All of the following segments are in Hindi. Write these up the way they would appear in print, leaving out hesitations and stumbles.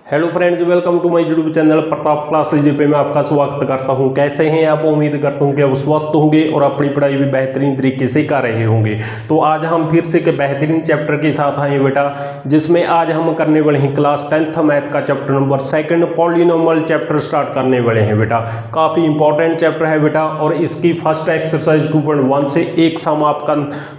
Hello friends, welcome to my YouTube channel Pratap classes पे मैं आपका स्वागत करता हूं। कैसे हैं आप? उम्मीद करता हूं कि आप स्वस्थ होंगे और अपनी पढ़ाई भी बेहतरीन तरीके से कर रहे होंगे। तो आज हम फिर से एक बेहतरीन चैप्टर के साथ आए बेटा, जिसमें आज हम करने वाले हैं क्लास 10th मैथ का chapter number 2 polynomial chapter start करने वाले हैं बेटा। काफ़ी इंपॉर्टेंट चैप्टर है बेटा, और इसकी फर्स्ट एक्सरसाइज 2.1 से एक सम आपका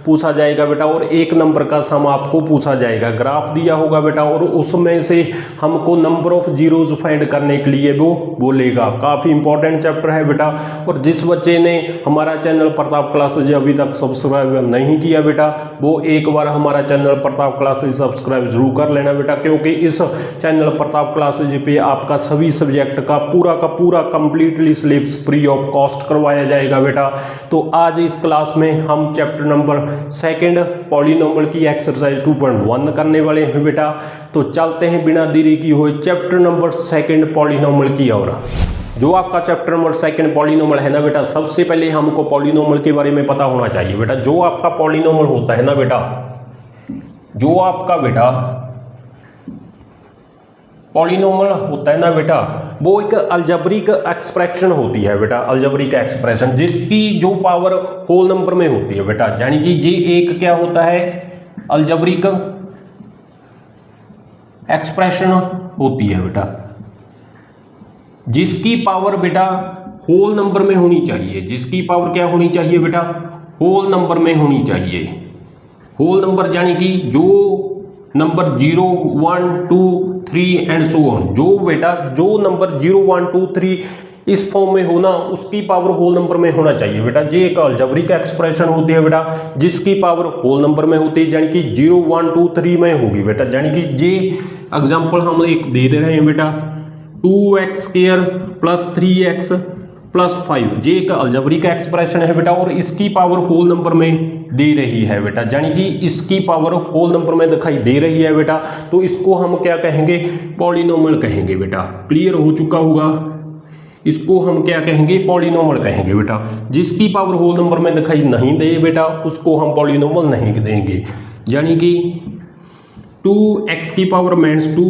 पूछा जाएगा बेटा, और एक नंबर का सम आपको पूछा जाएगा। ग्राफ दिया होगा बेटा, और उसमें से हमको नंबर ऑफ जीरोज फाइंड करने के लिए वो बोलेगा। काफी इंपॉर्टेंट चैप्टर है बेटा, और जिस बच्चे ने हमारा चैनल प्रताप क्लासेज अभी तक सब्सक्राइब नहीं किया बेटा, वो एक बार हमारा चैनल प्रताप क्लासेज सब्सक्राइब जरूर कर लेना बेटा, क्योंकि इस चैनल प्रताप क्लासेज पे आपका सभी सब्जेक्ट का पूरा completely syllabus free of cost करवाया जाएगा बेटा। तो आज इस क्लास में हम चैप्टर नंबर 2 पॉलिनोमियल की एक्सरसाइज 2.1 करने वाले हैं बेटा। तो चलते हैं बिना देरी की हुए चैप्टर नंबर 2 पॉलिनोमियल की ओर। जो आपका चैप्टर नंबर 2 पॉलिनोमियल है ना बेटा, सबसे पहले हमको पॉलिनोमियल के बारे में पता होना चाहिए बेटा। जो आपका पॉलिनोमियल होता है ना बेटा, जो आपका बेटा पॉलिनोमियल होता है ना बेटा, वो एक अलजेब्रिक एक्सप्रेशन होती है बेटा। अलजेब्रिक एक्सप्रेशन जिसकी जो पावर होल नंबर में होती है बेटा, यानी कि ये एक क्या होता है, अलजेब्रिक एक्सप्रेशन होती है बेटा, जिसकी पावर बेटा होल नंबर में होनी चाहिए। जिसकी पावर क्या होनी चाहिए बेटा, होल नंबर में होनी चाहिए। होल नंबर यानी कि जो नंबर 0, 1, 2, 3 एंड सो ऑन, जो बेटा जो नंबर 0, 1, 2, 3 इस फॉर्म में होना, उसकी पावर होल नंबर में होना चाहिए बेटा। ये एक अलजेब्रिक एक्सप्रेशन होती है बेटा, जिसकी पावर होल नंबर में होती है, यानी कि 0, 1, 2, 3 में होगी बेटा। यानी कि ये एग्जांपल हम एक दे रहे हैं बेटा, 2x² + 3x + 5। ये एक अलजेब्रिक एक्सप्रेशन है बेटा, और इसकी पावर होल नंबर में दे रही है बेटा, यानी कि इसकी पावर होल नंबर में दिखाई दे रही है बेटा। तो इसको हम क्या कहेंगे, पॉलिनोमियल कहेंगे बेटा। क्लियर हो चुका होगा। इसको हम क्या कहेंगे, पॉलिनोमियल कहेंगे बेटा। जिसकी पावर होल नंबर में दिखाई नहीं दे बेटा, उसको हम पॉलिनोमियल नहीं देंगे। यानी कि 2x की पावर मीन्स 2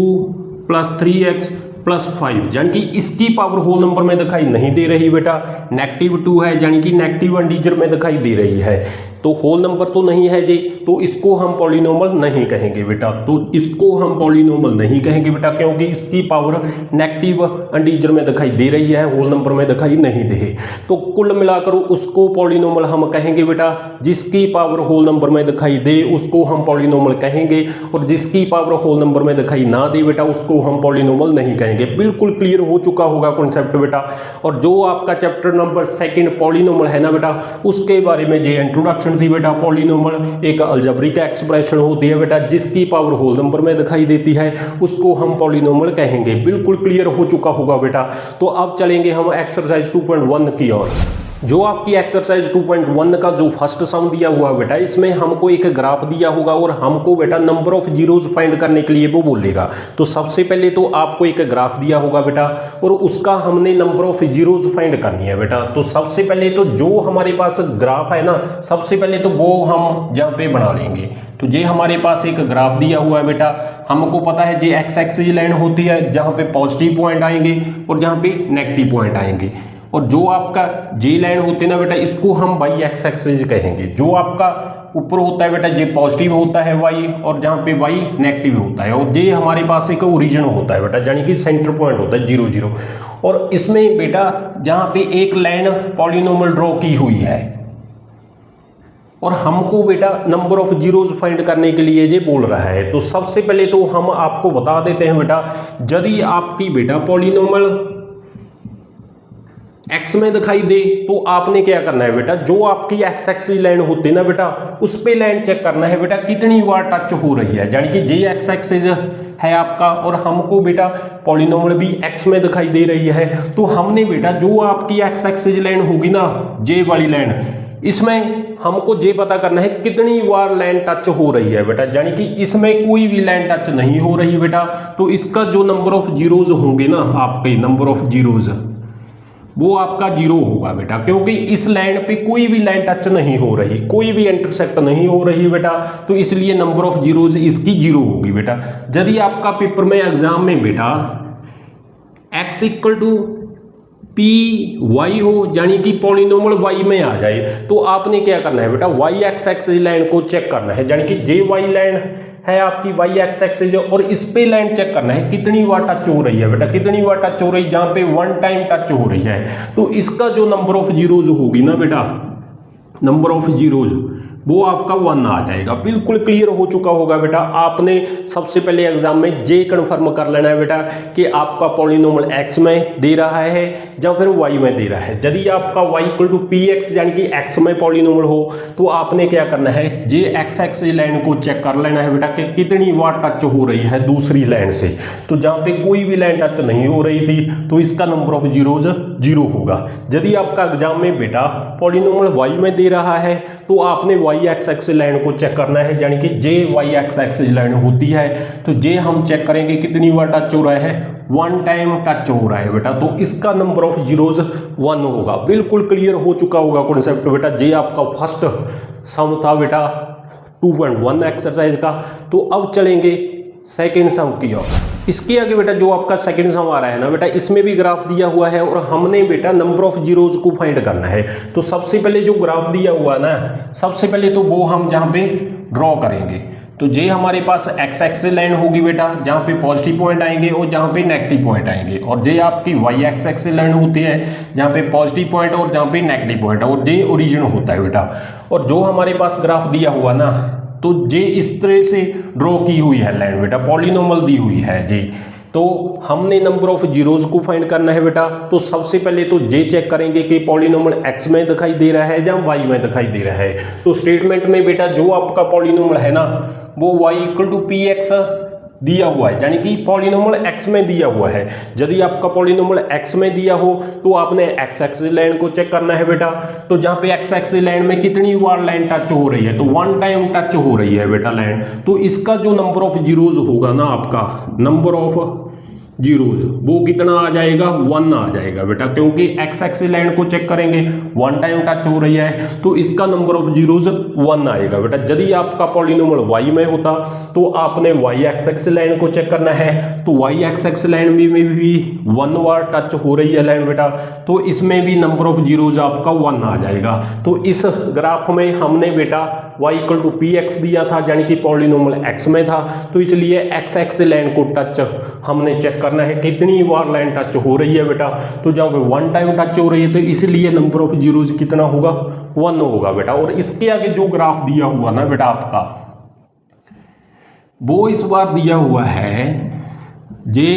+ 3x + 5, यानी कि इसकी पावर होल नंबर में दिखाई नहीं दे रही बेटा। -2 है, यानी कि नेगेटिव इंटीजर में दिखाई दे रही है, तो होल नंबर तो नहीं है जी, तो इसको हम पॉलिनोमियल नहीं कहेंगे बेटा। तो इसको हम पॉलिनोमियल नहीं कहेंगे बेटा, क्योंकि इसकी पावर नेगेटिव इंटीजर में दिखाई दे रही है, होल नंबर में दिखाई नहीं दे। तो कुल मिलाकर उसको पॉलिनोमियल हम कहेंगे बेटा। जिसकी पावर होल नंबर में दिखाई दे उसको हम पॉलिनोमियल कहेंगे, और जिसकी पावर होल नंबर में दिखाई ना दे बेटा, उसको हम पॉलिनोमियल नहीं कहेंगे। बिल्कुल क्लियर हो चुका होगा कॉन्सेप्ट बेटा। और जो आपका चैप्टर नंबर 2 पॉलिनोमियल है ना बेटा, उसके बारे में ये इंट्रोडक्शन थी बेटा। पॉलिनोमियल एक अलजेब्रिक एक्सप्रेशन होती है बेटा, जिसकी पावर होल नंबर में दिखाई देती है, उसको हम पॉलिनोमियल कहेंगे। बिल्कुल क्लियर हो चुका होगा बेटा। तो अब चलेंगे हम एक्सरसाइज 2.1 की ओर। जो आपकी एक्सरसाइज 2.1 का जो फर्स्ट सम दिया हुआ बेटा, इसमें हमको एक ग्राफ दिया होगा, और हमको बेटा नंबर ऑफ जीरोज फाइंड करने के लिए वो बोलेगा। तो सबसे पहले तो आपको एक ग्राफ दिया होगा बेटा, और उसका हमने नंबर ऑफ जीरोज फाइंड करनी है बेटा। तो सबसे पहले तो जो हमारे पास ग्राफ है ना, सबसे पहले तो वो हम यहाँ पे बना लेंगे। तो ये हमारे पास एक ग्राफ दिया हुआ है बेटा। हमको पता है ये एक्स एक्सिस लाइन होती है, जहाँ पे पॉजिटिव पॉइंट आएंगे और जहाँ पे नेगेटिव पॉइंट आएंगे। और जो आपका जे लाइन होती है ना बेटा, इसको हम वाई एक्स एक्सिस कहेंगे। जो आपका ऊपर होता है बेटा, ये पॉजिटिव होता है वाई, और जहाँ पे वाई नेगेटिव होता है। और ये हमारे पास एक ओरिजिन होता है बेटा, यानी कि सेंटर पॉइंट होता है 0, 0। और इसमें बेटा जहाँ पे एक लाइन पॉलिनोमियल ड्रॉ की हुई है, और हमको बेटा नंबर ऑफ जीरोज फाइंड करने के लिए ये बोल रहा है। तो सबसे पहले तो हम आपको बता देते हैं बेटा, यदि आपकी बेटा पॉलिनोमियल एक्स में दिखाई दे, तो आपने क्या करना है बेटा, जो आपकी एक्स एक्सिस लाइन होती है ना बेटा, उस पे लाइन चेक करना है बेटा कितनी बार टच हो रही है। यानी कि जे एक्स एक्सिस है आपका, और हमको बेटा पॉलिनोमियल भी एक्स में दिखाई दे रही है। तो हमने बेटा जो आपकी एक्स एक्सिस लाइन होगी ना, जे वाली लाइन, इसमें हमको ये पता करना है कितनी बार लाइन टच हो रही है बेटा। यानी कि इसमें कोई भी लाइन टच नहीं हो रही बेटा, तो इसका जो नंबर ऑफ जीरोज होंगे ना, आपके नंबर ऑफ जीरोज, वो आपका 0 होगा बेटा, क्योंकि इस लाइन पे कोई भी लाइन टच नहीं हो रही, कोई भी इंटरसेक्ट नहीं हो रही बेटा, तो इसलिए नंबर ऑफ जीरोज इसकी 0 होगी बेटा। यदि आपका पेपर में एग्जाम में बेटा x equal to p y हो, यानी कि पॉलिनोमियल y में आ जाए, तो आपने क्या करना है बेटा, y एक्स एक्सिस लाइन को चेक करना है, यानी कि जे वाई लाइन है आपकी y एक्स एक्सिस, और इस पे लाइन चेक करना है कितनी बार टच हो रही है बेटा, कितनी बार टच हो रही है, जहां पे 1 टाइम टच हो रही है, तो इसका जो नंबर ऑफ जीरोज होगी ना बेटा, नंबर ऑफ जीरोज वो आपका 1 आ जाएगा। बिल्कुल क्लियर हो चुका होगा बेटा। आपने सबसे पहले एग्जाम में जे कन्फर्म कर लेना है बेटा कि आपका पॉलिनोमियल x में दे रहा है या फिर y में दे रहा है। यदि आपका y equal to p x यानी कि x में पॉलिनोमियल हो, तो आपने क्या करना है, जे एक्स एक्स लाइन को चेक कर लेना है बेटा कि कितनी बार टच हो रही है दूसरी लाइन से। तो जहाँ पे कोई भी लाइन टच नहीं हो रही थी, तो इसका नंबर ऑफ जीरोज 0 होगा। यदि आपका एग्जाम में बेटा पॉलिनोमियल y में दे रहा है, तो आपने y एक्स एक्सिस लाइन को चेक करना है, यानी कि जे वाई एक्स एक्सिस लाइन होती है, तो जे हम चेक करेंगे कितनी बार टच हो रहा है, 1 टाइम टच हो रहा है बेटा, तो इसका नंबर ऑफ जीरोज 1 होगा। बिल्कुल क्लियर हो चुका होगा कॉन्सेप्ट बेटा। जे आपका फर्स्ट सम था बेटा 2.1 एक्सरसाइज का। तो अब चलेंगे सेकेंड सम की ओर। इसके आगे बेटा जो आपका सेकंड सम आ रहा है ना बेटा, इसमें भी ग्राफ दिया हुआ है और हमने बेटा नंबर ऑफ जीरोज को फाइंड करना है। तो सबसे पहले जो ग्राफ दिया हुआ ना, सबसे पहले तो वो हम जहां पे ड्रॉ करेंगे, तो जे हमारे पास एक्स एक्सिस लाइन होगी बेटा, जहां पे पॉजिटिव पॉइंट आएंगे और जहां पे नेगेटिव पॉइंट आएंगे, और जे आपकी वाई एक्स एक्सिस लाइन होती है, जहां पे पॉजिटिव पॉइंट और जहां पे नेगेटिव पॉइंट, और जे ओरिजिन होता है बेटा। और जो हमारे पास ग्राफ दिया हुआ ना, तो जे इस तरह से ड्रॉ की हुई है लाइन बेटा, पॉलिनोमियल दी हुई है जे। तो हमने नंबर ऑफ जीरोज को फाइंड करना है बेटा। तो सबसे पहले तो जे चेक करेंगे कि पॉलिनोमियल एक्स में दिखाई दे रहा है या वाई में दिखाई दे रहा है। तो स्टेटमेंट में बेटा जो आपका पॉलिनोमियल है ना, वो y equal to p x दिया हुआ है, यानी कि पॉलिनोमियल x में दिया हुआ है। यदि आपका पॉलिनोमियल x में दिया हो, तो आपने x एक्सिस लाइन को चेक करना है बेटा। तो जहां पे x एक्सिस लाइन में कितनी बार लाइन टच हो रही है, तो 1 टाइम टच हो रही है बेटा लाइन। तो इसका जो नंबर ऑफ जीरोज होगा ना, आपका नंबर ऑफ जीरोज वो कितना आ जाएगा, 1 आ जाएगा बेटा, क्योंकि एक्स एक्सिस लाइन को चेक करेंगे 1 टाइम टच हो रही है, तो इसका नंबर ऑफ जीरोज 1 आएगा बेटा। यदि आपका पॉलिनोमियल y में होता, तो आपने y एक्स एक्सिस लाइन को चेक करना है, तो y एक्स एक्सिस लाइन में भी 1 बार टच हो रही है लाइन बेटा, तो इसमें भी नंबर ऑफ जीरोज आपका 1 आ जाएगा। तो इस ग्राफ में हमने बेटा y equal to p x दिया था, यानी कि पॉलिनोमियल x में था, तो इसलिए x एक्सिस लाइन को टच हमने चेक करना है कितनी बार लाइन टच हो रही है बेटा। तो जब 1 टाइम टच हो रही है, तो इसलिए नंबर ऑफ जीरोज कितना होगा, 1 होगा बेटा। और इसके आगे जो ग्राफ दिया हुआ ना बेटा आपका, वो इस बार दिया हुआ है जे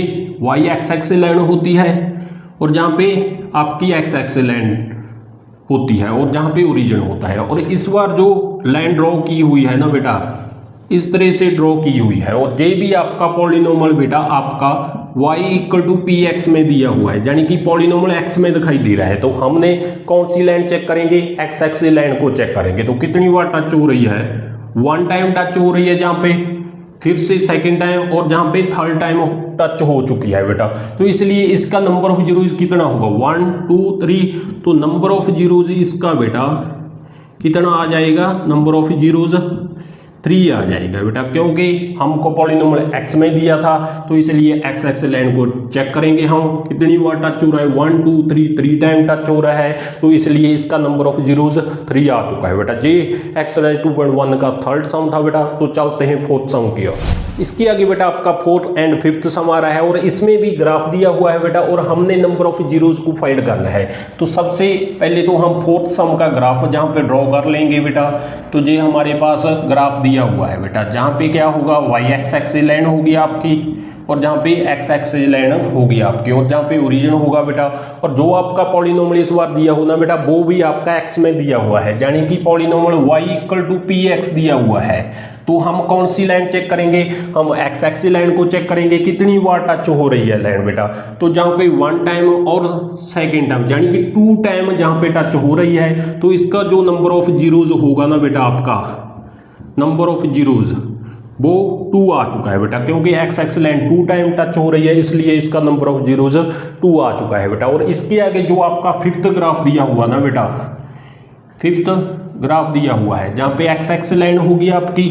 वाई एक्स एक्सिस लाइन होती है, और जहां पे आपकी एक्स एक्सिस लाइन होती है, और जहां पे ओरिजिन होता है। और इस बार जो लाइन ड्रॉ की हुई है ना बेटा, इस तरह से ड्रॉ की हुई है, और जे भी आपका पॉलिनोमियल बेटा आपका y equal to p x में दिया हुआ है, यानी कि पॉलिनोमियल x में दिखाई दे रहा है। तो हमने कौन सी लाइन चेक करेंगे, x एक्सिस लाइन को चेक करेंगे। तो कितनी बार टच हो रही है, 1 टाइम टच हो रही है जहां पे, फिर से सेकंड टाइम, और जहां पे थर्ड टाइम टच हो चुकी है बेटा। तो इसलिए इसका नंबर ऑफ जीरोज कितना होगा, 1 2 3। तो नंबर ऑफ जीरोज इसका बेटा कितना आ जाएगा, नंबर ऑफ जीरोज 3 आ जाएगा बेटा, क्योंकि हमको पॉलिनोमियल x में दिया था, तो इसलिए x एक्सिस लाइन को चेक करेंगे हम कितनी बार टच हो रहा है, 1 2 3 टाइम टच हो रहा है, तो इसलिए इसका नंबर ऑफ जीरोज 3 आ चुका है बेटा। जे एक्सरसाइज 2.1 का थर्ड सम था बेटा। तो चलते हैं फोर्थ सम की ओर। इसके आगे बेटा आपका फोर्थ एंड फिफ्थ सम आ रहा है, और इसमें भी ग्राफ दिया हुआ है बेटा, और हमने नंबर ऑफ जीरोज को फाइंड करना है। तो सबसे पहले तो हम फोर्थ सम का ग्राफ जहां पे ड्रॉ कर लेंगे बेटा। तो ये हमारे पास ग्राफ दिया हुआ है बेटा, जहां पे क्या होगा, वाई एक्स एक्सिस लाइन होगी आपकी, और जहां पे एक्स एक्सिस लाइन होगी आपकी, और जहां पे ओरिजिन होगा बेटा। और जो आपका पॉलिनोमियल इस बार दिया हो ना बेटा, वो भी आपका x में दिया हुआ है, यानी कि polynomial y equal to p x दिया हुआ है। तो हम कौन सी लाइन चेक करेंगे, हम एक्स एक्सिस लाइन को चेक करेंगे कितनी बार टच हो रही है लाइन बेटा। तो जहां पे 1 टाइम और सेकेंड टाइम, यानी कि 2 टाइम जहां पे टच हो रही है, तो इसका जो नंबर ऑफ जीरोज होगा ना बेटा, आपका नंबर ऑफ जीरोज वो 2 आ चुका है बेटा, क्योंकि x x line 2 time touch हो रही है, इसलिए इसका नंबर ऑफ जीरोज 2 आ चुका है बेटा। और इसके आगे जो आपका फिफ्थ ग्राफ दिया हुआ ना बेटा, फिफ्थ ग्राफ दिया हुआ है जहाँ पे एक्स एक्स लाइन होगी आपकी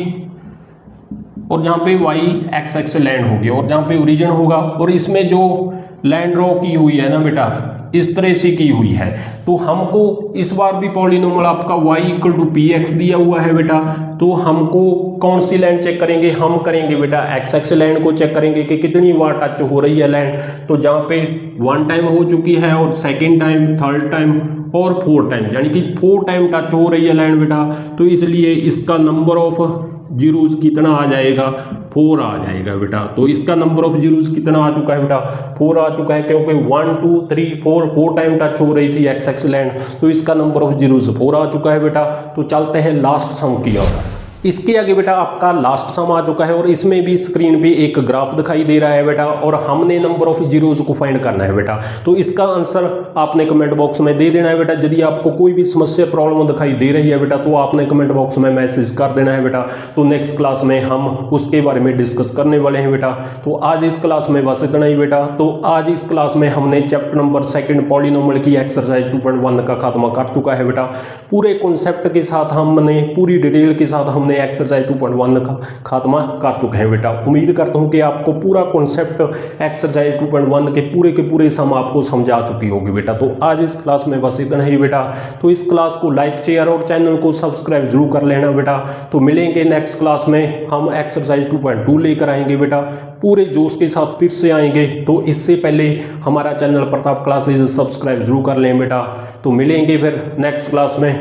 और जहाँ पे वाई एक्स एक्स लाइन होगी और जहाँ पे ओरिजिन होगा, और इसमें जो लाइन ड्रॉ की हुई है ना बेटा इस तरह से की हुई है, तो हमको इस बार भी पॉलिनोमियल आपका y equal to p x दिया हुआ है बेटा। तो हमको कौन सी लाइन चेक करेंगे, हम करेंगे बेटा एक्स एक्स लाइन को चेक करेंगे कि कितनी बार टच हो रही है लाइन। तो जहाँ पे 1 टाइम हो चुकी है और सेकेंड टाइम, थर्ड टाइम और 4 टाइम, यानी कि 4 टाइम टच हो रही है लाइन बेटा, तो इसलिए इसका नंबर ऑफ जीरोज कितना आ जाएगा, 4 आ जाएगा बेटा। तो इसका नंबर ऑफ जीरोज कितना आ चुका है बेटा, 4 आ चुका है, क्योंकि 1 2 3 4 टाइम टच हो रही थी एक्स एक्स लाइन, तो इसका नंबर ऑफ जीरोज 4 आ चुका है बेटा। तो चलते हैं लास्ट सम की ओर। इसके आगे बेटा आपका लास्ट सम आ चुका है और इसमें भी स्क्रीन पे एक ग्राफ दिखाई दे रहा है बेटा, और हमने नंबर ऑफ जीरोज को फाइंड करना है बेटा। तो इसका आंसर आपने कमेंट बॉक्स में दे देना है बेटा। यदि आपको कोई भी समस्या प्रॉब्लम दिखाई दे रही है बेटा तो आपने कमेंट बॉक्स में मैसेज कर देना है बेटा। तो नेक्स्ट क्लास में हम उसके बारे में डिस्कस करने वाले हैं बेटा। तो आज इस क्लास में बस इतना ही बेटा। तो आज इस क्लास में हमने चैप्टर नंबर 2 पॉलिनोमियल की एक्सरसाइज 2.1 का खात्मा कर चुका है बेटा। पूरे कॉन्सेप्ट के साथ हमने, पूरी डिटेल के साथ हमने एक्सरसाइज 2.1 का खात्मा कर चुके हैं बेटा। उम्मीद करता हूं कि आपको पूरा कॉन्सेप्ट एक्सरसाइज 2.1 के पूरे सम आपको समझा चुकी होगी बेटा। तो आज इस क्लास में बस इतना ही बेटा। तो इस क्लास को लाइक, शेयर और चैनल को सब्सक्राइब जरूर कर लेना बेटा। तो मिलेंगे नेक्स्ट क्लास में, हम एक्सरसाइज 2.2 लेकर आएंगे बेटा, पूरे जोश के साथ फिर से आएंगे। तो इससे पहले हमारा चैनल प्रताप क्लासेज सब्सक्राइब जरूर कर लें बेटा। तो मिलेंगे फिर नेक्स्ट क्लास में।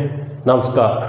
नमस्कार।